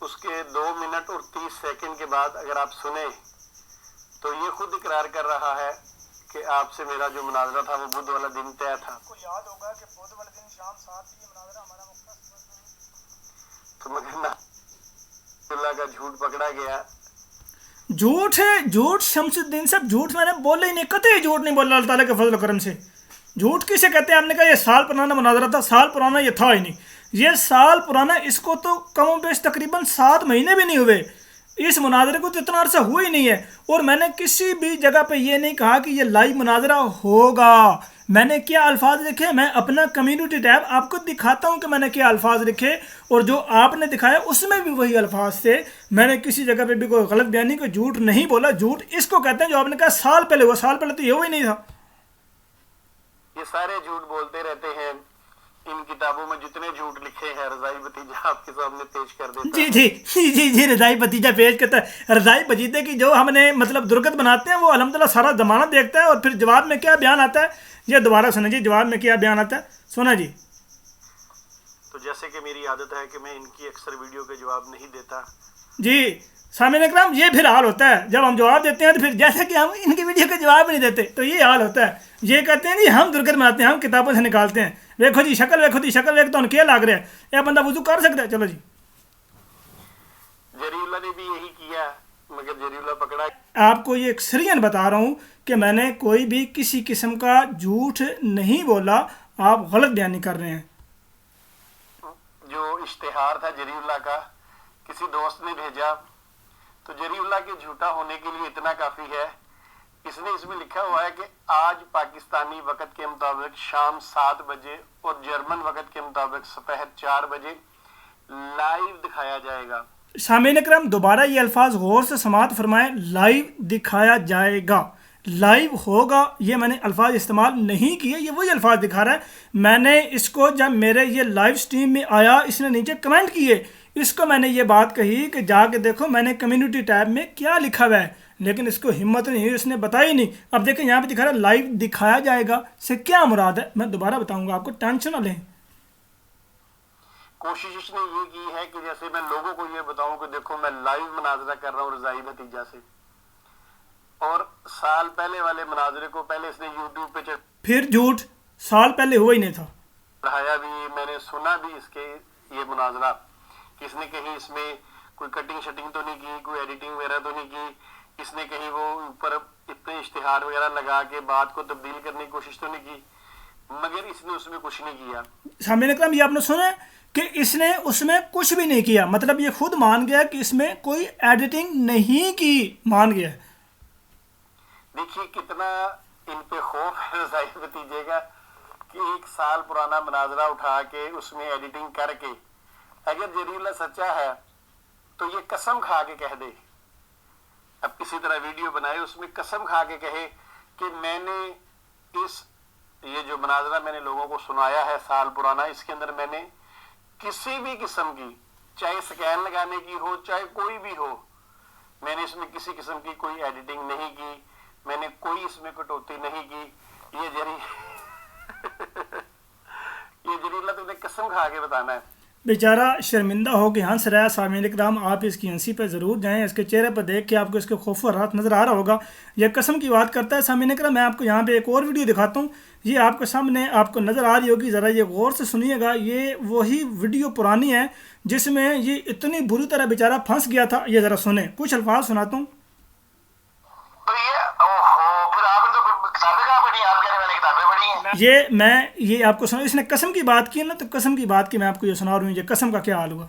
اس کے 2 منٹ اور 30 سیکنڈ کے بعد اگر آپ سنیں تو یہ خود اقرار کر رہا ہے کہ آپ سے میرا جو مناظرہ تھا وہ بدھ والا دن طے تھا. کو یاد ہوگا کہ بدھ والے دن شام 7 بجے مناظرہ ہمارا تو مگر اللہ کا جھوٹ پکڑا گیا. جھوٹ ہے، جھوٹ شمس الدین صاحب، جھوٹ میں نے بولا ہی نہیں، قطعی جھوٹ نہیں بولا اللہ تعالیٰ کے فضل و کرم سے. جھوٹ کسے کہتے ہیں؟ آپ نے کہا یہ سال پرانا مناظرہ تھا، سال پرانا یہ تھا ہی نہیں. یہ سال پرانا، اس کو تو کم و بیش تقریباً 7 مہینے بھی نہیں ہوئے، اس مناظرے کو تو اتنا عرصہ ہوا ہی نہیں ہے. اور میں نے کسی بھی جگہ پہ یہ نہیں کہا کہ یہ لائیو مناظرہ ہوگا. میں نے کیا الفاظ لکھے، میں اپنا کمیونٹی ٹیب آپ کو دکھاتا ہوں کہ میں نے کیا الفاظ لکھے، اور جو آپ نے دکھایا اس میں بھی وہی الفاظ تھے. میں نے کسی جگہ پہ بھی کوئی غلط بیانی، کوئی جھوٹ نہیں بولا. جھوٹ اس کو کہتے ہیں جو آپ نے کہا سال پہلے ہوا، سال پہلے تو یہ ہوا ہی نہیں تھا. یہ سارے جھوٹ بولتے رہتے ہیں. ان کتابوں میں جتنے جھوٹ لکھے ہیں رضائی بھتیجا آپ کے سامنے پیش کر دیتا جی جی جی جی جی رضائی بھتیجا پیش کرتا ہے. رضائی بھتیجے کی جو ہم نے مطلب درگت بناتے ہیں وہ الحمدللہ سارا زمانہ دیکھتا ہے. اور پھر جواب میں کیا بیان آتا ہے یہ دوبارہ سنیں جی. جواب میں کیا بیان آتا ہے سنا جی. تو جیسے کہ میری عادت ہے کہ میں ان کی اکثر ویڈیو کے جواب نہیں دیتا. جی سامعین اکرام، یہ پھر حال ہوتا ہے جب ہم جواب دیتے ہیں تو پھر جیسے کہ ہم ان کی ویڈیو کا جواب نہیں دیتے تو یہ حال ہوتا ہے. یہ کہتے ہیں جی ہم درگت بناتے ہیں، ہم کتابوں سے نکالتے ہیں. دیکھو جی شکل، دیکھو جی شکل، دیکھ تو ان کیا لاگ رہے ہیں، یہ بندہ وضو کر سکتا ہے. چلو جی. جری اللہ نے بھی یہی کیا مگر جری اللہ پکڑا. آپ کو یہ ایک سرین بتا رہا ہوں کہ میں نے کوئی بھی کسی قسم کا جھوٹ نہیں بولا. آپ غلط بیانی کر رہے ہیں. جو اشتہار تھا جری اللہ کا کسی دوست نے بھیجا تو جری اللہ کے جھوٹا ہونے کے لیے اتنا کافی ہے. اس نے اس میں لکھا ہوا ہے کہ آج پاکستانی وقت کے مطابق شام 7 بجے اور جرمن وقت کے مطابق سپہر 4 بجے لائیو دکھایا جائے گا. سامعین اکرام دوبارہ یہ الفاظ غور سے سماعت فرمائیں. لائیو دکھایا جائے گا، لائیو ہوگا، یہ میں نے الفاظ استعمال نہیں کیے، یہ وہی الفاظ دکھا رہا ہے. میں نے اس کو جب میرے یہ لائیو سٹریم میں آیا اس نے نیچے کمنٹ کیے، اس کو میں نے یہ بات کہی کہ جا کے دیکھو میں نے کمیونٹی ٹیب میں کیا لکھا ہوا ہے، لیکن اس کو ہمت نہیں ہوئی، اس نے بتائی نہیں. اب دیکھیں یہاں پہ دکھا رہا ہے لائیو دکھایا جائے گا سے کیا مراد ہے. میں دوبارہ بتاؤں گا آپ کو، ٹینشن نہ لیں. کوشش اس نے یہ کی ہے کہ جیسے میں لوگوں کو یہ بتاؤں کہ دیکھو میں لائیو مناظرہ کر رہا ہوں رضائی بھتیجا سے. اور سال پہلے والے مناظرے کو پہلے اس نے یوٹیوب پہ پھر جھوٹ، سال پہلے ہوا ہی نہیں تھا. چڑھایا بھی، میں نے سنا بھی اس کے یہ مناظرہ کہ اس نے کہیں اس میں کوئی کٹنگ شٹنگ تو نہیں کی، کوئی ایڈیٹنگ وغیرہ تو نہیں کی. اس نے کہیں وہ اوپر اتنے اشتہار وغیرہ لگا کے بات کو تبدیل کرنے کی کوشش تو نہیں کی، مگر اس نے اس میں کچھ نہیں کیا. سامعین اکرام یہ آپ نے سنا کہ اس نے اس میں کچھ بھی نہیں کیا، مطلب یہ خود مان گیا کہ اس میں کوئی ایڈیٹنگ نہیں کی، مان گیا. دیکھیے کتنا ان پہ خوف ہے رضائی بھتیجے کا کہ 1 سال پرانا مناظرہ اٹھا کے اس میں ایڈیٹنگ کر کے اگر جری اللہ سچا ہے تو یہ قسم کھا کے کہہ دے، اب کسی طرح ویڈیو بنائے اس میں قسم کھا کے کہے کہ میں نے یہ جو مناظرہ میں نے لوگوں کو سنایا ہے سال پرانا، اس کے اندر میں نے کسی بھی قسم کی چاہے سکین لگانے کی ہو چاہے کوئی بھی ہو، میں نے اس میں کسی قسم کی کوئی ایڈیٹنگ نہیں کی، میں نے کوئی اس میں کٹوتی نہیں کی. یہ جری اللہ تم نے قسم کھا کے بتانا ہے. بیچارہ شرمندہ ہو کے ہنس رہا ہے. سامعین اکرام آپ اس کی ہنسی پہ ضرور جائیں، اس کے چہرے پر دیکھ کے آپ کو اس کے خوف و رات نظر آ رہا ہوگا. یہ قسم کی بات کرتا ہے. سامعین اکرام میں آپ کو یہاں پہ ایک اور ویڈیو دکھاتا ہوں، یہ آپ کے سامنے آپ کو نظر آ رہی ہوگی، ذرا یہ غور سے سنیے گا. یہ وہی ویڈیو پرانی ہے جس میں یہ اتنی بری طرح بیچارہ پھنس گیا تھا. یہ ذرا سنیں، کچھ الفاظ سناتا ہوں. یہ آپ کو سنا، اس نے قسم کی بات کی نا، تو قسم کی بات کی میں آپ کو یہ سنا رہا ہوں. یہ قسم کا کیا حال ہوا.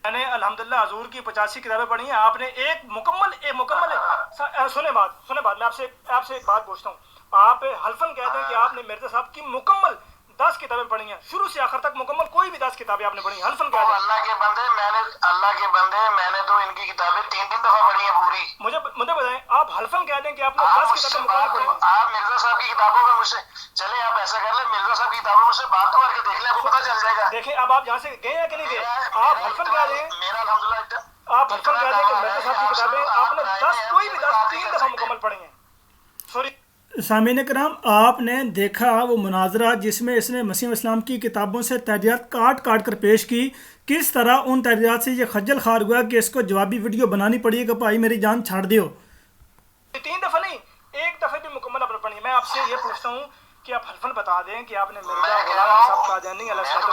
میں نے الحمدللہ حضور کی 85 کتابیں پڑھی ہیں. آپ نے ایک مکمل سنے بات میں آپ سے ایک بات پوچھتا ہوں. آپ حلفاً کہتے ہیں کہ آپ نے مرزا صاحب کی مکمل 10 کتابیں پڑھی ہیں، شروع سے آخر تک مکمل کوئی بھی 10 کتابیں آپ نے پڑھی ہیں. حلفاً کہتے ہیں اللہ کے بندے میں نے تو ان کی کتابیں 3 دفعہ پڑھی ہیں پوری. مجھے بتائیں، آپ حلفاً کہتے ہیں کہ آپ نے 10 کتابیں مکمل پڑھی ہیں. آپ مرزا صاحب کی کتابوں میں مجھ سے چلے، آپ ایسا کر لیں مرزا صاحب کی کتابوں میں سے بات تو کر کے دیکھ لیں، آپ کو پتہ چل جائے گا. دیکھیں اب آپ یہاں سے گئے ہیں کہ نہیں گئے. آپ حلفاً کہہ رہے ہیں، میرا الحمدللہ آپ حلفاً کہہ رہے ہیں کہ مرزا صاحب کی کتابیں آپ نے 10 کوئی بھی 10 3 دفعہ مکمل پڑھی ہیں. سوری سامعین کرام، آپ نے دیکھا وہ مناظرہ جس میں اس نے مسیح اسلام کی کتابوں سے تحریرات کاٹ کر پیش کی کس طرح ان تحریرات سے یہ خجل خوار ہوا کہ اس کو جوابی ویڈیو بنانی پڑی کہ بھائی میری جان چھاڑ دیو. 3 دفعہ نہیں، ایک دفعہ بھی مکمل آپ نے پڑھی. میں آپ سے یہ پوچھتا ہوں کہ آپ حلفاً بتا دیں کہ آپ نے مرزا غلام احمد صاحب قادیانی علیہ السلام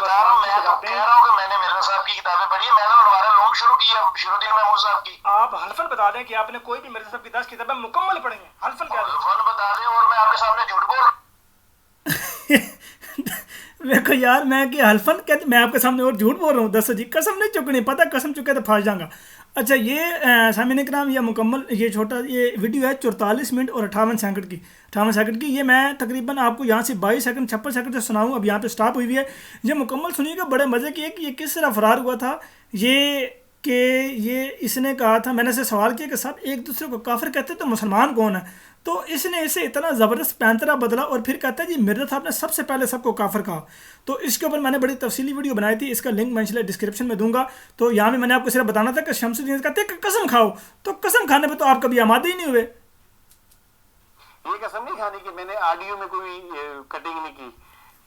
کی کتابیں. کہہ رہا ہوں کہ میں نے مرزا صاحب کی کتابیں پڑھی ہیں. میں نے ہمارا لونگ شروع کیا بشیر الدین محمود صاحب کی. آپ حلفاً بتا دیں کہ آپ نے کوئی بھی مرزا صاحب کی 10 کتابیں مکمل پڑھی ہیں. حلفاً کہہ دیں. حلفاً بتا دیں اور میں آپ کے سامنے جھوٹ بول رہا ہوں. دیکھو یار میں کہ حلفاً کہتے میں آپ کے سامنے اور جھوٹ بول رہا ہوں. دسو جی قسم نہیں چکنی، پتہ قسم چکے تو پھنس جاؤں گا. اچھا یہ سامعین کرام یہ مکمل یہ چھوٹا یہ ویڈیو ہے 44 منٹ اور 58 سیکنڈ کی 58 سیکنڈ کی. یہ میں تقریباً آپ کو یہاں سے 22 سیکنڈ 56 سیکنڈ سے سناؤں. اب یہاں پہ سٹاپ ہوئی ہوئی ہے. یہ مکمل سنیے گا. بڑے مزے کی ہے کہ یہ کس طرح فرار ہوا تھا. یہ کہ یہ اس نے کہا تھا، میں نے اسے سوال کیا کہ صاحب ایک دوسرے کو کافر کہتے تو مسلمان کون ہے؟ تو اس نے اسے اتنا زبردست پینترا بدلا اور پھر کہتا ہے جی مرزا صاحب نے سب سے پہلے سب کو کافر کہا. تو اس کے اوپر میں نے بڑی تفصیلی ویڈیو بنائی تھی، اس کا لنک میں انشاءاللہ ڈسکرپشن میں دوں گا. تو یہاں میں نے آپ کو صرف بتانا تھا کہ شمس الدین کہتے ہیں کہ قسم کھاؤ، تو قسم کھانے پہ تو آپ کبھی آمادے ہی نہیں ہوئے. یہ قسم نہیں کھانی کہ میں نے آڈیو میں کوئی کٹنگ نہیں کی.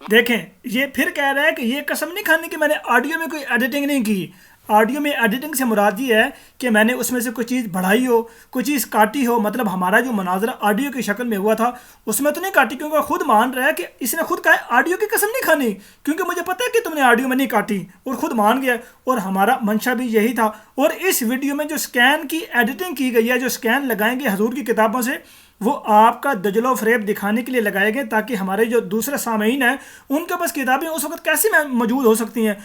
دیکھیں یہ پھر کہہ رہا ہے کہ یہ قسم نہیں کھانی کہ میں نے آڈیو میں کوئی ایڈیٹنگ نہیں کی. آڈیو میں ایڈیٹنگ سے مراد یہ ہے کہ میں نے اس میں سے کوئی چیز بڑھائی ہو، کوئی چیز کاٹی ہو. مطلب ہمارا جو مناظرہ آڈیو کی شکل میں ہوا تھا اس میں تو نہیں کاٹی، کیونکہ خود مان رہا ہے کہ اس نے خود کہا ہے آڈیو کی قسم نہیں کھانی کیونکہ مجھے پتہ ہے کہ تم نے آڈیو میں نہیں کاٹی، اور خود مان گیا. اور ہمارا منشا بھی یہی تھا. اور اس ویڈیو میں جو سکین کی ایڈیٹنگ کی گئی ہے، جو سکین لگائیں گے حضور کی کتابوں سے، وہ آپ کا دجل و فریب دکھانے کے لیے لگائے گئے تاکہ ہمارے جو دوسرے سامعین ہیں ان کے پاس کتابیں اس وقت کیسے موجود ہو سکتی ہیں.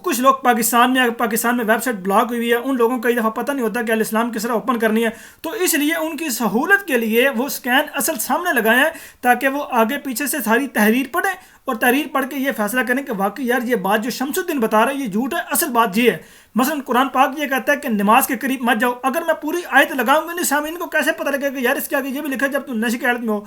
کچھ لوگ پاکستان میں ویب سائٹ بلاک ہوئی ہوئی ہے، ان لوگوں کو کئی دفعہ پتہ نہیں ہوتا کہ الاسلام کس طرح اوپن کرنی ہے. تو اس لیے ان کی سہولت کے لیے وہ سکین اصل سامنے لگائے ہیں تاکہ وہ آگے پیچھے سے ساری تحریر پڑھیں اور تحریر پڑھ کے یہ فیصلہ کریں کہ واقعی یار یہ بات جو شمس الدین بتا رہا ہے یہ جھوٹ ہے، اصل بات یہ ہے. مثلا قرآن پاک یہ کہتا ہے کہ نماز کے قریب مت جاؤ. اگر میں پوری آیت لگاؤں گا نہیں سامعین کو کیسے پتہ لگے کہ یار اس کے آگے یہ بھی لکھا ہے جب تم نشے کی حالت میں ہو.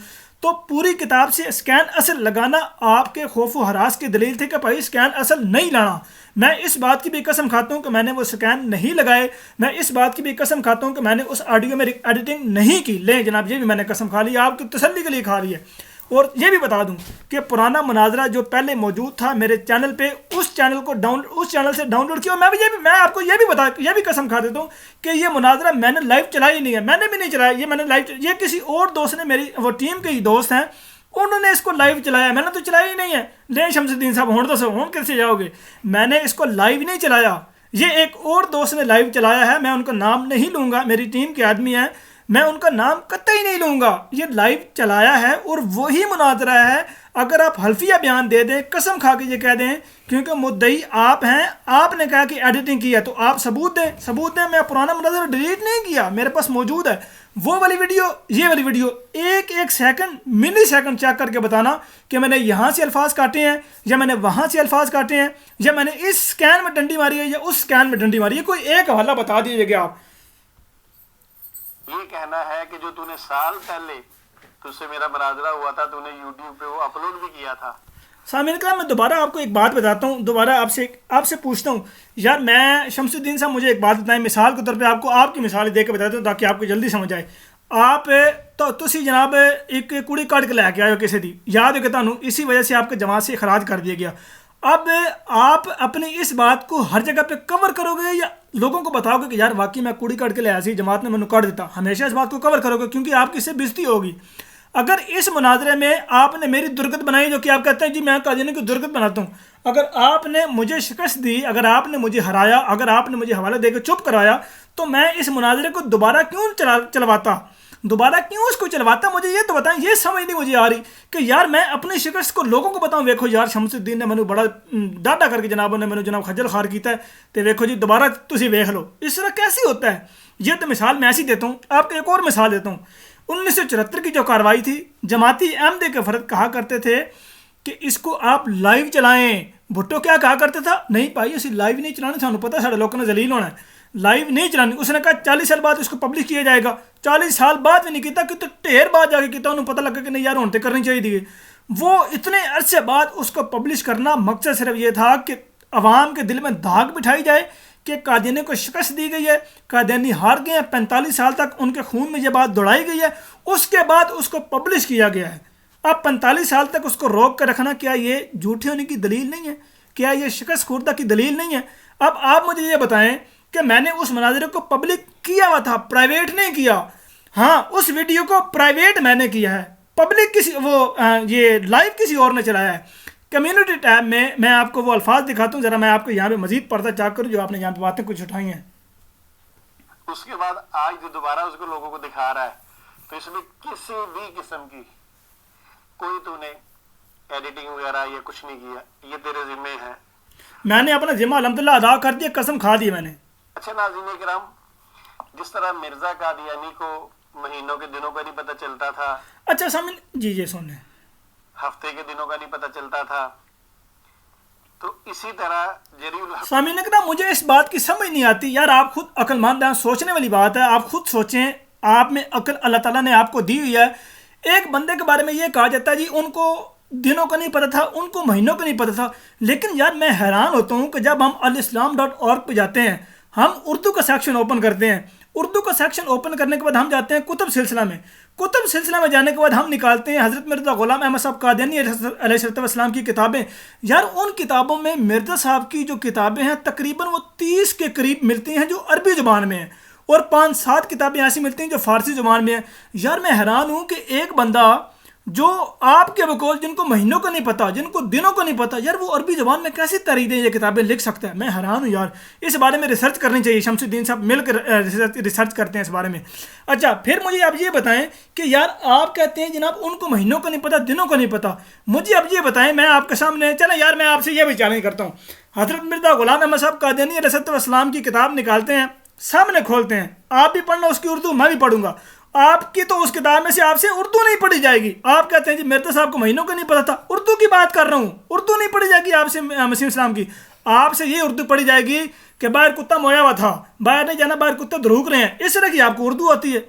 تو پوری کتاب سے سکین اصل لگانا آپ کے خوف و ہراس کی دلیل تھی کہ بھائی سکین اصل نہیں لانا. میں اس بات کی بھی قسم کھاتا ہوں کہ میں نے وہ سکین نہیں لگائے. میں اس بات کی بھی قسم کھاتا ہوں کہ میں نے اس آڈیو میں ایڈیٹنگ نہیں کی. لیں جناب یہ بھی میں نے قسم کھا لی، آپ کی تسلی کے لیے کھا لی ہے. اور یہ بھی بتا دوں کہ پرانا مناظرہ جو پہلے موجود تھا میرے چینل پہ، اس چینل سے ڈاؤن لوڈ کیا. میں آپ کو یہ بھی قسم کھا دیتا ہوں کہ یہ مناظرہ میں نے لائیو چلائی نہیں ہے. میں نے بھی نہیں چلایا. یہ کسی اور دوست نے، میری وہ ٹیم کے ہی دوست ہیں، انہوں نے اس کو لائیو چلایا. میں نے تو چلایا ہی نہیں ہے. لے شمس الدین صاحب ہون کیسے جاؤ گے؟ میں نے اس کو لائیو نہیں چلایا. یہ ایک اور دوست نے لائیو چلایا ہے. میں ان کا نام نہیں لوں گا، میری ٹیم کے آدمی ہیں، میں ان کا نام قطعی نہیں لوں گا. یہ لائیو چلایا ہے اور وہی مناظرہ ہے. اگر آپ حلفیہ بیان دے دیں، قسم کھا کے یہ کہہ دیں کیونکہ مدعی آپ ہیں، آپ نے کہا کہ ایڈیٹنگ کی ہے تو آپ ثبوت دیں. میں پرانا مناظرہ ڈیلیٹ نہیں کیا، میرے پاس موجود ہے. وہ والی ویڈیو، یہ والی ویڈیو ایک سیکنڈ ملی سیکنڈ چیک کر کے بتانا کہ میں نے یہاں سے الفاظ کاٹے ہیں یا میں نے وہاں سے الفاظ کاٹے ہیں یا میں نے اس سکین میں ڈنڈی ماری ہے یا اس سکین میں ڈنڈی ماری ہے. کوئی ایک حوالہ بتا دیجیے گا آپ. یہ کہنا ہے کہ جو تو نے سال پہلے تجھ سے میرا مناظرہ ہوا تھا تو نے یوٹیوب پہ وہ اپلوڈ بھی کیا تھا. سامعین کرام میں دوبارہ آپ کو ایک بات بتاتا ہوں، دوبارہ آپ سے پوچھتا ہوں یار. میں شمس الدین صاحب مجھے ایک بات بتائیں، مثال کے طور پہ آپ کو آپ کی مثال دے کے بتاتا ہوں تاکہ آپ کو جلدی سمجھ آئے. آپ تو تسی جناب ایک کڑی کٹ کے لے کے آئے ہو کسی دی، یاد ہے کہ تمہیں اسی وجہ سے آپ کے جماعت سے اخراج کر دیا گیا. اب آپ اپنی اس بات کو ہر جگہ پہ کور کرو گے یا لوگوں کو بتاؤ گے کہ یار واقعی میں کوڑی کٹ کے لے آیا سی، جماعت نے مجھے کر دیتا؟ ہمیشہ اس بات کو کور کرو گے کیونکہ آپ کی سے بےزتی ہوگی. اگر اس مناظرے میں آپ نے میری درگت بنائی، جو کہ آپ کہتے ہیں جی میں قادیانی کی درگت بناتا ہوں، اگر آپ نے مجھے شکست دی، اگر آپ نے مجھے ہرایا، اگر آپ نے مجھے حوالہ دے کے چپ کروایا، تو میں اس مناظرے کو دوبارہ کیوں چلواتا؟ اس کو چلواتا؟ مجھے یہ تو بتائیں. یہ سمجھ نہیں مجھے آ رہی کہ یار میں اپنی شکست کو لوگوں کو بتاؤں ویکھو یار شمس الدین نے مینوں بڑا ڈاٹا کر کے جناب نے مینوں جناب خجل خوار کیتا ہے تے ویکھو جی دوبارہ تسی ویکھ لو. اس طرح کیسے ہوتا ہے؟ یہ تو مثال میں ایسی دیتا ہوں. آپ کو ایک اور مثال دیتا ہوں. 1974 کی جو کارروائی تھی، جماعتی احمدی کے فرد کہا کرتے تھے کہ اس کو آپ لائیو چلائیں. بھٹو کیا کہا کرتا تھا؟ نہیں بھائی اسی لائیو نہیں چلانے، سانوں پتہ ہے سارے لوگوں نے ذلیل ہونا ہے، لائیو نہیں چلانی. اس نے کہا 40 سال بعد اس کو پبلش کیا جائے گا. 40 سال بعد بھی نہیں کیتا کہ تو ڈھیر بعد جا کے کیتا، انہوں پتہ لگا کہ نہیں یار ہونتے کرنی چاہیے تھی. وہ اتنے عرصے بعد اس کو پبلش کرنا مقصد صرف یہ تھا کہ عوام کے دل میں داغ بٹھائی جائے کہ قادیانی کو شکست دی گئی ہے، قادیانی ہار گئے ہیں. 45 سال تک ان کے خون میں یہ بات دوڑائی گئی ہے، اس کے بعد اس کو پبلش کیا گیا ہے. اب 45 سال تک اس کو روک کر رکھنا کیا یہ جھوٹے ہونے کی دلیل نہیں ہے؟ کیا یہ شکست خوردہ کی دلیل نہیں ہے؟ اب آپ مجھے یہ بتائیں کہ میں نے اس مناظرے کو پبلک کیا ہوا تھا، پرائیویٹ نہیں کیا. ہاں اس ویڈیو کو پرائیویٹ میں نے کیا ہے، پبلک کسی یہ لائیو کسی اور نے چلایا ہے. کمیونٹی ٹیب میں میں آپ کو وہ الفاظ دکھاتا ہوں، ذرا میں آپ کو یہاں پہ مزید پردہ چاک کروں جو آپ نے یہاں پہ باتیں کچھ اٹھائی ہیں. اس کے بعد آج جو دوبارہ اس کو لوگوں کو دکھا رہا ہے، تو اس میں کسی بھی قسم کی کوئی تو نے ایڈیٹنگ وغیرہ یہ کچھ نہیں کیا، یہ تیرے ذمے ہے. میں نے اپنا ذمہ الحمدللہ ادا کر دیا، قسم کھا دی میں نے. اچھا ناظرین کرام، جس طرح مرزا قادیانی کو مہینوں کے دنوں کا نہیں پتہ چلتا تھا، اچھا سامن جی سن لیں، ہفتے کے دنوں کا نہیں پتہ چلتا تھا، تو اسی طرح جریء الحق. سامعین اکرام مجھے اس بات کی سمجھ نہیں آتی یار، آپ خود عقل مند ہیں، سوچنے والی بات ہے، آپ خود سوچیں، آپ میں عقل اللہ تعالیٰ نے آپ کو دی ہوئی ہے. ایک بندے کے بارے میں یہ کہا جاتا ہے جی ان کو دنوں کا نہیں پتہ تھا، ان کو مہینوں کا نہیں پتہ تھا. لیکن یار میں حیران ہوتا ہوں کہ جب ہم alislam.org پہ جاتے ہیں، ہم اردو کا سیکشن اوپن کرتے ہیں، اردو کا سیکشن اوپن کرنے کے بعد ہم جاتے ہیں کتب سلسلہ میں، کتب سلسلہ میں جانے کے بعد ہم نکالتے ہیں حضرت مرزا غلام احمد صاحب قادیانی علیہ السلام کی کتابیں. یار ان کتابوں میں مرزا صاحب کی جو کتابیں ہیں تقریباً وہ 30 کے قریب ملتی ہیں جو عربی زبان میں ہیں، اور 5-7 کتابیں ایسی ملتی ہیں جو فارسی زبان میں ہیں. یار میں حیران ہوں کہ ایک بندہ جو آپ کے بقول جن کو مہینوں کا نہیں پتہ، جن کو دنوں کا نہیں پتہ، یار وہ عربی زبان میں کیسی تحریریں یہ کتابیں لکھ سکتا ہے. میں حیران ہوں یار، اس بارے میں ریسرچ کرنی چاہیے، شمس الدین صاحب مل کر ریسرچ کرتے ہیں اس بارے میں. اچھا پھر مجھے آپ یہ بتائیں کہ یار آپ کہتے ہیں جناب ان کو مہینوں کا نہیں پتہ، دنوں کا نہیں پتہ. مجھے اب یہ بتائیں، میں آپ کے سامنے چلیں یار میں آپ سے یہ بھی چیلنج کرتا ہوں، حضرت مرزا غلام احمد صاحب قادیانی علیہ السلام کی کتاب نکالتے ہیں، سامنے کھولتے ہیں، آپ بھی پڑھنا اس کی اردو، میں بھی پڑھوں گا، آپ کی تو اس کتاب میں سے آپ سے اردو نہیں پڑھی جائے گی. آپ کہتے ہیں جی مرزا صاحب کو مہینوں کا نہیں پتہ تھا، اردو کی بات کر رہا ہوں، اردو نہیں پڑھی جائے گی آپ سے مسیح اسلام کی. آپ سے یہ اردو پڑھی جائے گی کہ باہر کتا مویا ہوا تھا، باہر نہیں جانا، باہر کتے دھروک رہے ہیں، اس طرح کی آپ کو اردو آتی ہے.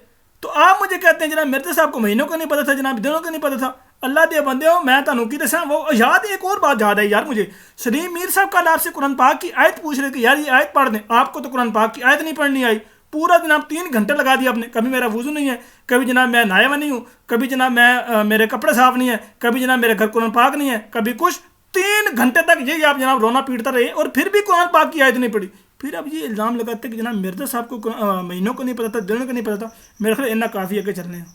تو آپ مجھے کہتے ہیں جناب مرزا صاحب کو مہینوں کا نہیں پتہ تھا، جناب دنوں کا نہیں پتہ تھا. اللہ دے بندے ہو، میں تانوں کی دساں وہ یاد ایک اور بات یاد ہے یار مجھے. سلیم میر صاحب کل آپ سے قرآن پاک کی آیت پوچھ رہے کہ یار یہ آیت پڑھ دیں، آپ کو تو قرآن پاک کی آیت نہیں پڑھنی آئی. پورا جناب 3 گھنٹے لگا دیا آپ نے، کبھی میرا وضو نہیں ہے، کبھی جناب میں نہایا ہوا نہیں ہوں، کبھی جناب میں میرے کپڑے صاف نہیں ہیں، کبھی جناب میرے گھر قرآن پاک نہیں ہے، کبھی کچھ. 3 گھنٹے تک یہی آپ جناب رونا پیٹتا رہے اور پھر بھی قرآن پاک کی آیت نہیں پڑھی. پھر اب یہ الزام لگاتے کہ جناب مرزا صاحب کو مہینوں کو نہیں پتہ تھا، دنوں کا نہیں پتہ تھا. میرے خیال اتنا کافی ہے کہ چلنے ہیں.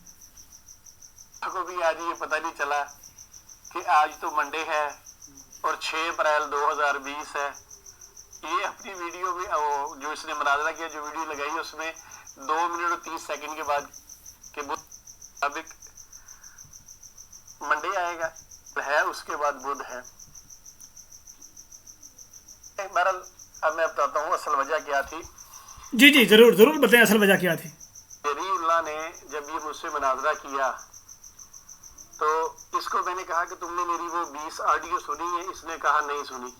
کو بھی آج یہ پتہ نہیں چلا کہ آج تو منڈے ہے اور 6 اپریل 2020 ہے. یہ اپنی ویڈیو میں جو اس نے مناظرہ کیا، جو ویڈیو لگائی ہے، اس میں 2 منٹ اور 30 سیکنڈ کے بعد کہ مطابق منڈے آئے گا ہے، اس کے بعد بدھ ہے. بہرحال اب میں بتاتا ہوں اصل وجہ کیا تھی. جی ضرور بتائیں اصل وجہ کیا تھی. جریء اللہ نے جب یہ مجھ سے مناظرہ کیا تو اس کو میں نے کہا کہ تم نے میری وہ 20 آڈیو سنی ہے؟ اس نے کہا نہیں سنی.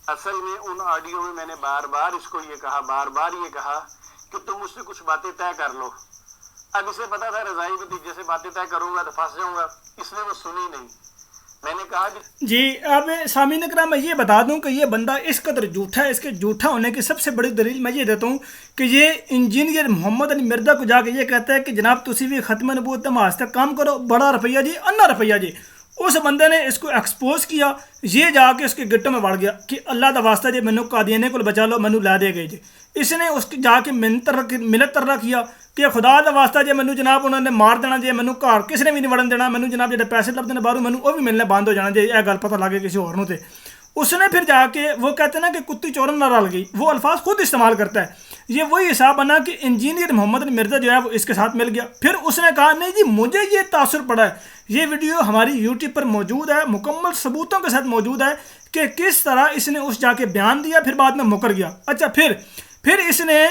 اصل میں ان آڈیو میں میں نے بار بار اس کو یہ کہا کہ تم مجھ سے کچھ باتیں طے کر لو. اب اسے پتا تھا رضائی بھتیجے سے باتیں طے کروں گا تو پھنس جاؤں گا، اس نے وہ سنی نہیں. میں نے کہا جی اب سامعین اکرام میں یہ بتا دوں کہ یہ بندہ اس قدر جھوٹا ہے. اس کے جھوٹا ہونے کی سب سے بڑی دلیل میں یہ دیتا ہوں کہ یہ انجینئر محمد علی مرزا کو جا کے یہ کہتا ہے کہ جناب تسی بھی ختم نبوت محاذ تک کام کرو، بڑا روپیہ جی، انا روپیہ جی. اس بندے نے اس کو ایکسپوز کیا، یہ جا کے اس کے گٹوں میں بڑھ گیا کہ اللہ دا واسطہ جی مینو قادیانی کو بچا لو، مینو لا دے گئے جی. اس نے اس کی جا کے ملت ترہ کیا کہ خدا دا واسطہ جی مینو جناب انہوں نے مار دینا جی، مینو گھر کسی نے بھی نہیں وڑن دینا، مینو جناب جڑے پیسے لبتے ہیں باہروں مینو وہ بھی ملنے بند ہو جانا جی، یہ گل پتہ لگے کسی اور تے. اس نے پھر جا کے وہ کہتے ہیں نا کہ کتی چورن نہ رل گئی، وہ الفاظ خود استعمال کرتا ہے. یہ وہی حساب بنا کہ انجینئر محمد علی مرزا جو ہے وہ اس کے ساتھ مل گیا. پھر اس نے کہا نہیں جی مجھے یہ تاثر پڑا ہے، یہ ویڈیو ہماری یوٹیوب پر موجود ہے، مکمل ثبوتوں کے ساتھ موجود ہے کہ کس طرح اس نے اس جا کے بیان دیا، پھر بعد میں مکر گیا. اچھا پھر اس نے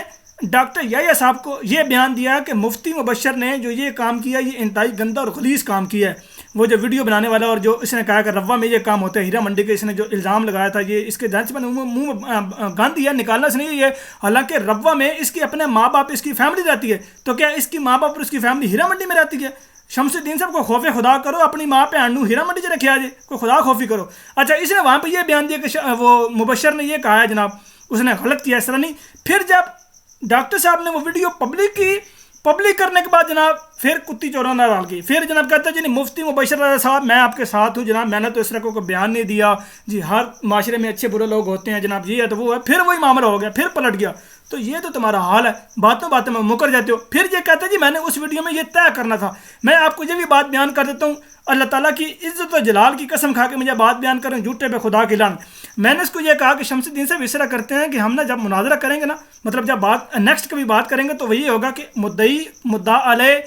ڈاکٹر یحییٰ صاحب کو یہ بیان دیا کہ مفتی مبشر نے جو یہ کام کیا یہ انتہائی گندہ اور غلیظ کام کیا ہے. وہ جو ویڈیو بنانے والا اور جو اس نے کہا کہ روا میں یہ کام ہوتا ہے، ہیرا منڈی کے اس نے جو الزام لگایا تھا، یہ اس کے جانچ میں منہ میں گند دیا، نکالنا سے نہیں ہے. حالانکہ روا میں اس کی اپنے ماں باپ، اس کی فیملی رہتی ہے، تو کیا اس کی ماں باپ اور اس کی فیملی ہیرا منڈی میں رہتی ہے؟ شمس الدین صاحب کو خوف خدا کرو، اپنی ماں پہ نو ہیرا منڈی سے رکھا جائے، کوئی خدا خوفی کرو. اچھا اس نے وہاں پہ یہ بیان دیا کہ وہ مبشر نے یہ کہا ہے جناب، اس نے غلط کیا، اس طرح نہیں. پھر جب ڈاکٹر صاحب نے وہ ویڈیو پبلک کی، پبلک کرنے کے بعد جناب پھر کتی چورانہ ڈال کی. پھر جناب کہتا ہے جی نہیں مفتی مبشر رضا صاحب میں آپ کے ساتھ ہوں جناب, میں نے تو اس طرح کو بیان نہیں دیا جی, ہر معاشرے میں اچھے برے لوگ ہوتے ہیں جناب, یہ ہے تو وہ ہے. پھر وہی معاملہ ہو گیا, پھر پلٹ گیا. تو یہ تو تمہارا حال ہے, باتوں باتوں میں مکر جاتے ہو. پھر یہ کہتا ہے جی میں نے اس ویڈیو میں یہ طے کرنا تھا. میں آپ کو یہ بھی بات بیان کر دیتا ہوں, اللہ تعالیٰ کی عزت و جلال کی قسم کھا کے مجھے بات بیان کریں جھوٹے پہ خدا کی لعنت. میں نے اس کو یہ کہا کہ شمس الدین سے اس طرح کرتے ہیں کہ ہم نا جب مناظرہ کریں گے نا, مطلب جب بات نیکسٹ کبھی بات کریں گے تو وہی ہوگا کہ مدعی مدعا علیہ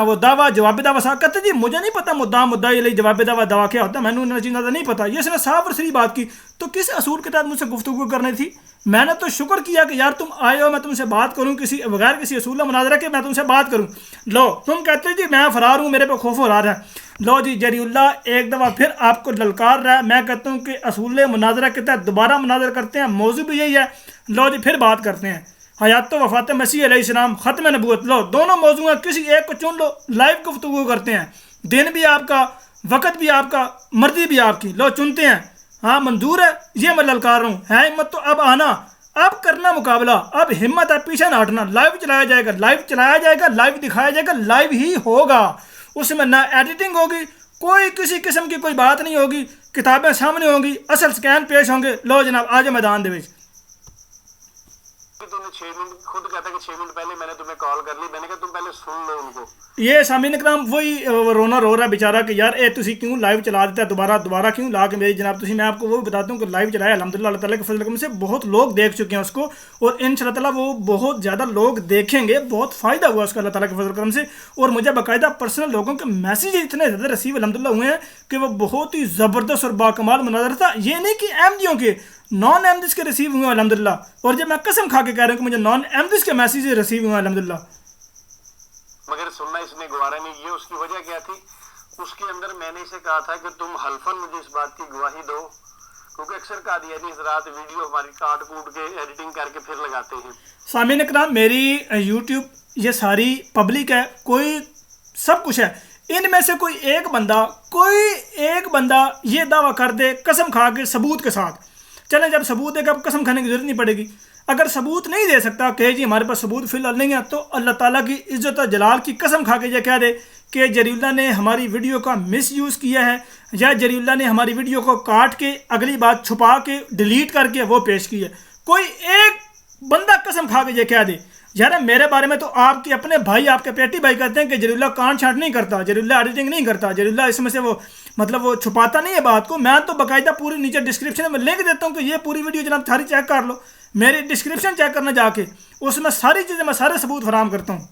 وہ دعویٰ جواب دعویٰ صاحب کہتے جی مجھے نہیں پتا مدعا مدعی علیہ جواب دعویٰ دعویٰ کیا ہوتا ہے, میں نے انہیں چیزیں نہیں پتا. یہ اس نے صاف اور صحیح بات کی. تو کس اصول کے تحت مجھ سے گفتگو کرنی تھی؟ میں نے تو شکر کیا کہ یار تم آئے ہو, میں تم سے بات کروں کسی بغیر کسی اصول مناظرہ کے, میں تم سے بات کروں. لو تم کہتے جی میں فرار ہوں, میرے پہ خوف و رعب ہے. لو جی جری اللہ ایک دفعہ پھر آپ کو للکار رہا ہے. میں کہتا ہوں کہ اصول مناظرہ کے تحت دوبارہ مناظرہ کرتے ہیں, موضوع بھی یہی ہے. لو جی پھر بات کرتے ہیں حیات و وفات مسیح علیہ السلام, ختم نبوت. لو دونوں موضوع ہیں, کسی ایک کو چن لو, لائیو گفتگو کرتے ہیں. دن بھی آپ کا, وقت بھی آپ کا, مرضی بھی آپ کی. لو چنتے ہیں, ہاں منظور ہے, یہ میں للکار رہا ہوں. ہے ہمت تو اب آنا, اب کرنا مقابلہ, اب ہمت ہے, پیچھے نہ ہٹنا. لائیو چلایا جائے گا, لائیو چلایا جائے گا, لائیو دکھایا جائے گا, لائیو ہی ہوگا. اس میں نہ ایڈیٹنگ ہوگی, کوئی کسی قسم کی کوئی بات نہیں ہوگی, کتابیں سامنے ہوں گی, اصل سکین پیش ہوں گے. لو جناب آج میدان دے وچ. تو نے 6 منٹ خود کہتا ہے کہ 6 منٹ پہلے میں نے تمہیں کال کر لی, میں نے کہا تم پہلے سن لو ان کو. یہ سامعین کرام وہی رونا رو رہا ہے بیچارہ کہ یار اے تسی کیوں لائیو چلا دیتا ہے, دوبارہ کیوں لا کے میری جناب تسی. میں آپ کو وہ بتاتا ہوں کہ لائیو چلایا الحمدللہ, اللہ تعالیٰ کے فضل کرم سے بہت لوگ دیکھ چکے ہیں اس کو, اور ان شاء اللہ تعالیٰ وہ بہت زیادہ لوگ دیکھیں گے, بہت فائدہ ہوا اس کا اللہ تعالیٰ کے فضل کرم سے. اور مجھے باقاعدہ پرسنل لوگوں کے میسیج اتنے زیادہ ریسیو الحمدللہ ہوئے ہیں کہ وہ بہت ہی زبردست اور باکمال مناظرہ تھا. یہ نہیں کہ احمدیوں کے, نان احمدیز کے ریسیو ہوئے ہیں الحمدللہ. اور جب میں قسم کھا کے کہہ رہا ہوں کہ مجھے نان احمدیز کے میسیج ریسیو ہوئے ہیں الحمدللہ. مگر سننا اس نے گوارا نہیں کیا. اس کی وجہ کیا تھی؟ اس کے اندر میں نے اسے کہا تھا کہ تم حلفاً مجھے اس بات کی گواہی دو, کیونکہ اکثر قادیانی حضرات ویڈیو ہماری کاٹ کوٹ کے ایڈیٹنگ کر کے پھر لگاتے ہیں. سامعین اکرام میری یوٹیوب یہ ساری پبلک ہے, کوئی سب کچھ ہے. ان میں سے کوئی ایک بندہ یہ دعویٰ کر دے قسم کھا کے ثبوت کے ساتھ, چلیں جب ثبوت ہے کہ اب قسم کھانے کی ضرورت نہیں پڑے گی. اگر ثبوت نہیں دے سکتا کہ جی ہمارے پاس ثبوت فی الحال نہیں ہے, تو اللہ تعالیٰ کی عزت و جلال کی قسم کھا کے یہ کہہ دے کہ جری اللہ نے ہماری ویڈیو کا مس یوز کیا ہے, یا جری اللہ نے ہماری ویڈیو کو کاٹ کے اگلی بات چھپا کے ڈیلیٹ کر کے وہ پیش کی ہے. کوئی ایک بندہ قسم کھا کے یہ کہہ دے یار میرے بارے میں تو آپ کے اپنے بھائی, آپ کے پیٹی بھائی کہتے ہیں کہ جری اللہ کانٹ چھانٹ نہیں کرتا, جری اللہ ایڈیٹنگ نہیں کرتا, جری اللہ اس میں سے وہ مطلب وہ چھپاتا نہیں ہے بات کو. میں تو باقاعدہ پوری نیچے ڈسکرپشن میں لنک دیتا ہوں کہ یہ پوری ویڈیو جناب ساری چیک کر لو, میری ڈسکرپشن چیک کرنا جا کے, اس میں ساری چیزیں میں سارے ثبوت فراہم کرتا ہوں.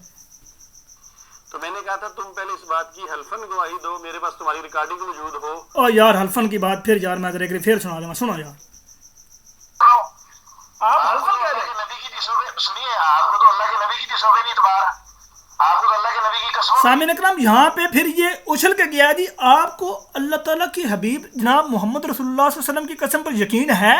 تو میں نے کہا تھا تم پہلے اس بات کی حلفاً گواہی دو, میرے پاس تمہاری ریکارڈنگ موجود ہو. او یار حلفن کی بات پھر یار میں ذرا پھر سنا دوں, سنو یار. آپ حلفن کہہ رہے ہیں, نبی کی سنیے, آپ کو تو اللہ کے نبی کی دسو گے نہیں اعتبار, آپ کو تو اللہ کے نبی کی قسم. سامعین اکرام یہاں پہ پھر یہ اچھل کے گیا جی آپ کو اللہ تعالیٰ کی حبیب جناب محمد رسول اللہ صلی اللہ علیہ وسلم کی قسم پر یقین ہے,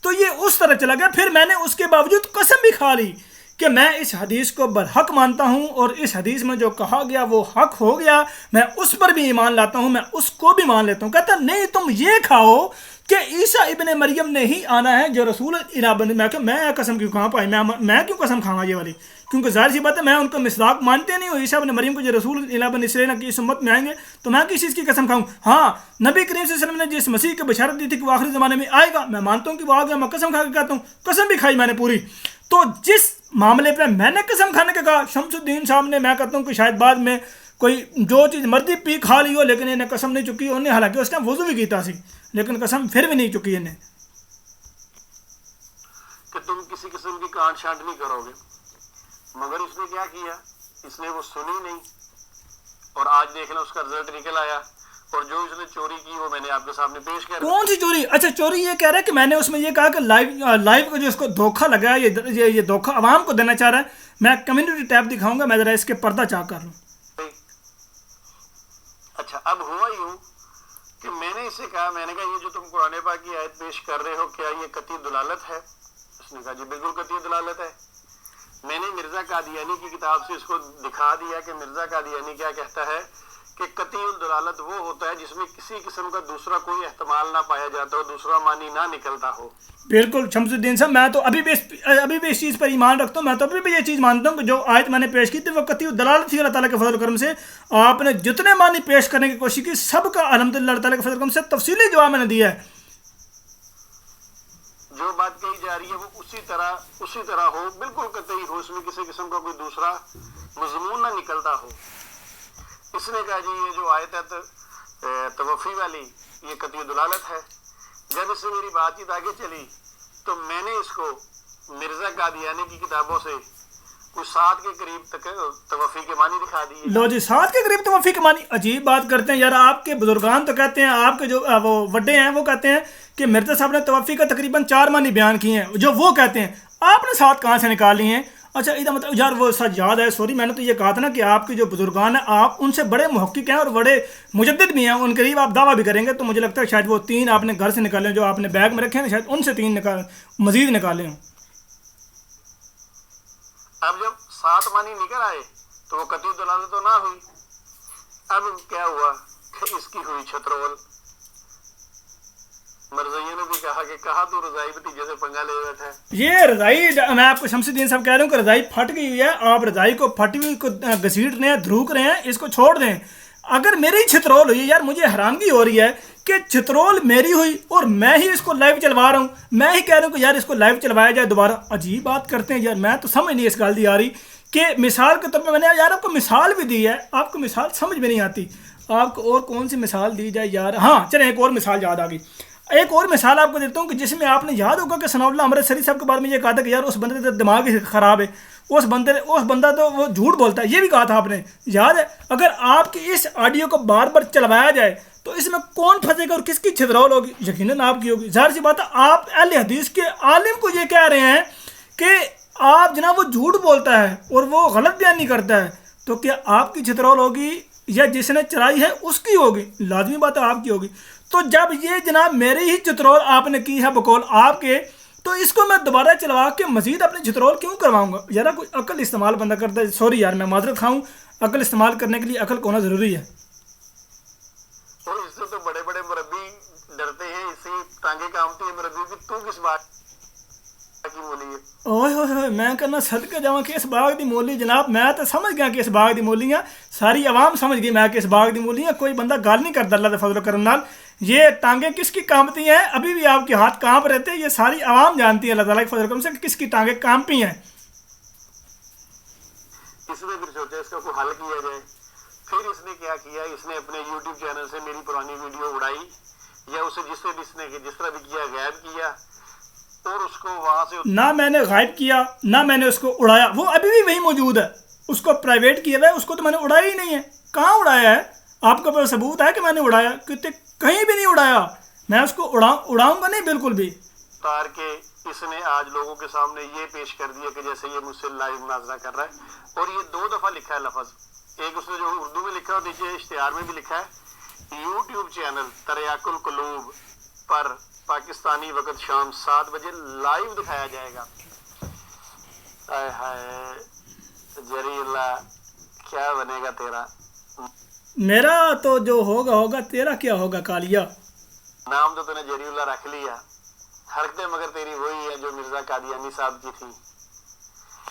تو یہ اس طرح چلا گیا. پھر میں نے اس کے باوجود قسم بھی کھا لی کہ میں اس حدیث کو برحق مانتا ہوں, اور اس حدیث میں جو کہا گیا وہ حق ہو گیا, میں اس پر بھی ایمان لاتا ہوں, میں اس کو بھی مان لیتا ہوں. کہتا نہیں تم یہ کھاؤ کہ عیسیٰ ابن مریم نے ہی آنا ہے جو رسول الہ بن. میں قسم کیوں کہاں پائی, میں کیوں قسم کھاؤں یہ والی, کیونکہ ظاہر سی بات ہے میں ان کا مصداق مانتے نہیں ہوں. عیسیٰ ابن مریم کو جو رسول الہ بن اسرائیل کی اس امت میں آئیں گے تو میں کس چیز کی قسم کھاؤں. ہاں نبی کریم صلی اللہ علیہ وسلم نے جس مسیح کی بشارت دی تھی کہ وہ آخری زمانے میں آئے گا, میں مانتا ہوں کہ وہ آ گیا, میں قسم کھا کے کہتا ہوں, قسم بھی کھائی میں نے پوری. تو جس معاملے پہ میں نے قسم کھانے کا کہا, شمس الدین صاحب نے, میں کہتا ہوں کہ شاید بعد میں کوئی جو چیز مرضی پی کھا لی ہو, لیکن انہیں قسم نہیں چکی. انہیں حالانکہ اس ٹائم وضو بھی کیتا سی, لیکن قسم پھر بھی نہیں چکی انہیں. کہ تم کسی قسم کی کانٹ چھانٹ نہیں کرو گے. مگر اس نے کیا کیا, اس نے وہ سنی نہیں, اور آج دیکھنا اس کا رزلٹ نکل آیا. اور جو اس نے چوری کی وہ میں نے آپ کے سامنے پیش کیا. کون سی چوری؟ اچھا چوری یہ کہہ رہا ہے کہ میں نے اس میں یہ کہا کہ لائیو کو جو اس کو دھوکہ لگا ہے, یہ دھوکہ عوام کو دینا چاہ رہا ہے. میں کمیونٹی ٹیب دکھاؤں گا, میں ذرا اس کے پردہ چاک کر لوں. اچھا اب ہوا یوں کہ میں نے اسے کہا, میں نے کہا یہ جو تم قرآن پاک کی آیت پیش کر رہے ہو کیا یہ قطعی دلالت ہے؟ اس نے کہا جی بالکل قطعی دلالت ہے. میں نے مرزا قادیانی کی کتاب سے اس کو دکھا دیا کہ مرزا قادیانی کیا کہتا ہے کہ قطعی الدلالت وہ ہوتا ہے جس میں کسی قسم کا دوسرا کوئی احتمال نہ پایا جاتا ہو، دوسرا معنی نہ نکلتا ہو۔ بالکل شمس الدین صاحب، میں تو ابھی بھی اس چیز پر ایمان رکھتا ہوں، میں تو ابھی بھی یہ چیز مانتا ہوں کہ جو آیت میں نے پیش کی تھی وہ قطعی الدلالت تھی اللہ تعالیٰ کے فضل و کرم سے۔ آپ نے جتنے معنی پیش کرنے کی کوشش کی سب کا الحمدللہ اللہ تعالیٰ کے فضل و کرم سے تفصیلی جواب میں نے دیا ہے۔ جو بات کہی جا رہی ہے وہ اسی طرح ہو، بالکل قطعی ہو، اس میں کسی قسم کا کوئی دوسرا مضمون نہ نکلتا ہو۔ اس نے کہا جی یہ جو آیت ہے توفی والی یہ قطعی دلالت ہے۔ جب اس سے میری بات چیت آگے چلی تو میں نے اس کو مرزا قادیانی کی کتابوں سے کچھ 7 کے قریب تک توفی کے معنی دکھا دیے۔ لو جی 7 کے قریب توفی کے معنی، عجیب بات کرتے ہیں یار، آپ کے بزرگان تو کہتے ہیں، آپ کے جو وہ وڈے ہیں وہ کہتے ہیں کہ مرزا صاحب نے توفی کا تقریباً 4 معنی بیان کیے ہیں، جو وہ کہتے ہیں آپ نے 7 کہاں سے نکال لیے ہیں؟ اچھا ادھر مطلب یار وہ سچ یاد ہے، سوری میں نے تو یہ کہا تھا نا کہ آپ کے جو بزرگان ہیں آپ ان سے بڑے محقق ہیں اور بڑے مجدد بھی ہیں، ان قریب آپ دعویٰ بھی کریں گے، تو مجھے لگتا ہے شاید وہ 3 آپ نے گھر سے نکالے جو آپ نے بیگ میں رکھے ہیں، شاید ان سے 3 مزید نکالے ہوں۔ اب جب 7 معنی نکل آئے تو وہ قطعی دلالت تو نہ ہوئی۔ اب کیا ہوا کہ اس کی ہوئی چھترول۔ مرزائیوں نے بھی کہا تو رضائی بھتیجے سے پنگا لے بیٹھا ہے۔ یہ رضائی، میں آپ کو شمس الدین صاحب کہہ رہا ہوں کہ رضائی پھٹ گئی ہوئی ہے، آپ رضائی کو پھٹی ہوئی کو گھسیٹ رہے ہیں، دھروک رہے ہیں، اس کو چھوڑ دیں۔ اگر میری چھترول ہوئی یار، مجھے حیرانگی ہو رہی ہے کہ چھترول میری ہوئی اور میں ہی اس کو لائیو چلوا رہا ہوں، میں ہی کہہ رہا ہوں کہ یار اس کو لائیو چلوایا جائے دوبارہ۔ عجیب بات کرتے ہیں یار، میں تو سمجھ نہیں اس گل دی آ رہی کہ مثال کے طور پہ میں نے یار آپ کو مثال بھی دی ہے، آپ کو مثال سمجھ میں نہیں آتی، آپ کو اور کون سی مثال دی جائے یار؟ ہاں چلیں ایک اور مثال یاد آ گئی، ایک اور مثال آپ کو دیتا ہوں کہ جس میں آپ نے یاد ہوگا کہ ثناء اللہ امرتسری صاحب کے بارے میں یہ کہا تھا کہ یار اس بندے کا دماغ ہی خراب ہے، اس بندہ تو وہ جھوٹ بولتا ہے، یہ بھی کہا تھا آپ نے، یاد ہے؟ اگر آپ کی اس آڈیو کو بار بار چلوایا جائے تو اس میں کون پھنسے گا اور کس کی چھترول ہوگی؟ یقیناً آپ کی ہوگی۔ ظاہر سی بات ہے، آپ اہل حدیث کے عالم کو یہ کہہ رہے ہیں کہ آپ جناب وہ جھوٹ بولتا ہے اور وہ غلط بیانی کرتا ہے، تو کیا آپ کی چھترول ہوگی یا جس نے چلائی ہے اس کی ہوگی؟ لازمی بات ہے آپ کی ہوگی۔ تو جب یہ جناب میری ہی چھترول آپ نے کی ہے بقول آپ کے، تو اس کو میں دوبارہ چلوا کے مزید اپنی چھترول کیوں کرواؤں گا؟ ذرا کوئی عقل استعمال بندہ کرتا ہے، سوری یار میں معذرت خواہوں، عقل استعمال کرنے کے لیے عقل کو ہونا ضروری ہے۔ اور اس سے تو بڑے بڑے مربی ڈرتے ہیں، اس سے ٹانگیں کامتی ہیں مربی کی، تو کس بات کی مولی ہے؟ اوہ ہوئے میں کہنا صدقہ جاواں کہ اس باغ دی مولی جناب، میں تو سمجھ گیا کہ اس باغ دی مولی ہیں، ساری عوام سمجھ گئی میں کہ اس باغ دی مولی ہیں، کوئی بندہ گال نہیں کرتا اللہ دے فضل و کرم نال۔ یہ ٹانگیں کس کی کامتی ہیں؟ ابھی بھی آپ کے ہاتھ کانپ رہتے ہیں، یہ ساری عوام جانتی ہے اللہ تعالیٰ کے فضل و کرم سے کہ کس کی ٹانگیں کانپی ہیں۔ اس نے پھر سوچا اس کا کوئی حل کیا جائے، پھر اس نے کیا کیا، اس نے اپنے یوٹیوب چینل سے میری پرانی ویڈیو اڑائی، یا اسے جس طرح بھی کیا غائب کیا، اور اس کو وہاں سے نہ میں نے غائب کیا نہ میں نے اس کو اڑایا، وہ ابھی بھی وہی موجود ہے، اس کو پرائیویٹ کیا ہوا ہے، اس کو تو میں نے اڑایا ہی نہیں ہے۔ کہاں اڑایا ہے؟ آپ کے پاس ثبوت ہے کہ میں نے اڑایا؟ کہیں بھی نہیں اڑایا، میں اس کو اڑاؤں گا نہیں بالکل بھی۔ اتار کے اس نے آج لوگوں کے سامنے یہ پیش کر دیا کہ جیسے یہ مجھ سے لائیو مناظرہ کر رہا ہے، اور یہ 2 دفعہ لکھا ہے لفظ، ایک اس نے جو اردو میں لکھا ہے اور نیچے اشتہار میں بھی لکھا ہے، یوٹیوب چینل تریاق القلوب پر پاکستانی وقت شام 7 بجے لائیو دکھایا جائے گا۔ ہائے ہائے جری اللہ، کیا بنے گا تیرا؟ میرا تو جو ہوگا تیرا کیا ہوگا کالیا؟ نام تو نے جری اللہ رکھ لیا، حرکتیں مگر تیری وہی ہے جو مرزا قادیانی صاحب کی تھی۔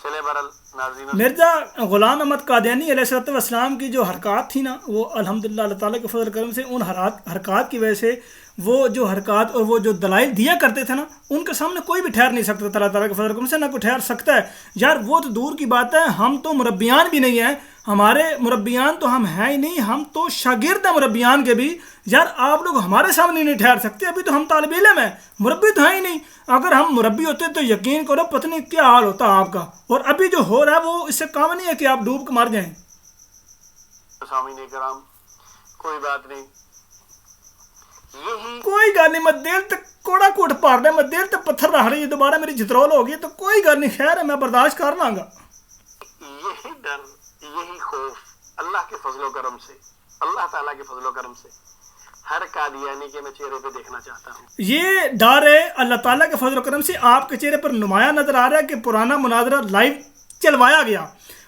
چلے برل ناظرین، مرزا غلام احمد قادیانی علیہ السلام کی جو حرکات تھی نا، وہ الحمدللہ اللہ تعالیٰ کے فضل کرم سے ان حرکات کی وجہ سے وہ جو حرکات اور وہ جو دلائل دیا کرتے تھے نا، ان کے سامنے کوئی بھی ٹھہر نہیں سکتا تھا اللہ تعالیٰ کے فضل کرم سے، نہ کوئی ٹھہر سکتا ہے یار۔ وہ تو دور کی بات ہے، ہم تو مربیان بھی نہیں ہیں، ہمارے مربیان تو ہم ہیں ہی نہیں، ہم تو شاگرد ہیں مربیان کے بھی یار، آپ لوگ ہمارے سامنے نہیں ٹھہر سکتے، ابھی تو ہم طالب علم ہیں، مربی تو ہیں ہی نہیں۔ اگر ہم مربی ہوتے تو یقین کرو پتہ نہیں کیا حال ہوتا آپ کا، اور ابھی جو ہو رہا ہے وہ اس سے کام نہیں ہے کہ آپ ڈوب کے مر جائیں۔ سامعین کرام، کوئی بات نہیں، یہی کوئی گل نہیں، میں دل تک کوڑا کوٹ پار رہا، میں دل تک پتھر رکھ رہی، دوبارہ میری چھترول ہوگی تو کوئی گل نہیں، خیر ہے میں برداشت کر لوں گا۔ یہی ڈر، یہی خوف اللہ کے فضل و کرم سے، اللہ تعالیٰ کے فضل و کرم سے ہر قادیانی کے میں چہرے پہ دیکھنا چاہتا ہوں۔ یہ ڈر ہے اللہ تعالیٰ کے فضل و کرم سے آپ کے چہرے پر نمایاں نظر آ رہا ہے کہ پرانا مناظرہ لائیو چلوایا گیا،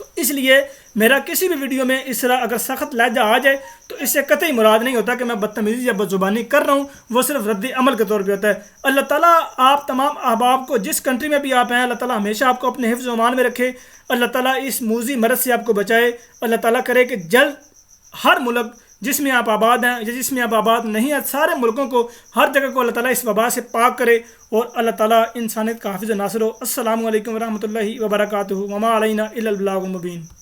تو اس لیے میرا کسی بھی ویڈیو میں اس طرح اگر سخت لہجہ آ جائے تو اس سے قطعی مراد نہیں ہوتا کہ میں بدتمیزی یا بد زبانی کر رہا ہوں، وہ صرف رد عمل کے طور پہ ہوتا ہے۔ اللہ تعالیٰ آپ تمام احباب کو جس کنٹری میں بھی آپ ہیں، اللہ تعالیٰ ہمیشہ آپ کو اپنے حفظ و امان میں رکھے، اللہ تعالیٰ اس موذی مرض سے آپ کو بچائے، اللہ تعالیٰ کرے کہ جلد ہر ملک جس میں آپ آباد ہیں یا جس میں آپ آباد نہیں ہیں، سارے ملکوں کو، ہر جگہ کو اللہ تعالیٰ اس وبا سے پاک کرے اور اللہ تعالیٰ انسانیت کا حافظ و ناصر ہو۔ السلام علیکم ورحمۃ اللہ وبرکاتہ، وما علینا الا البلاغ المبین۔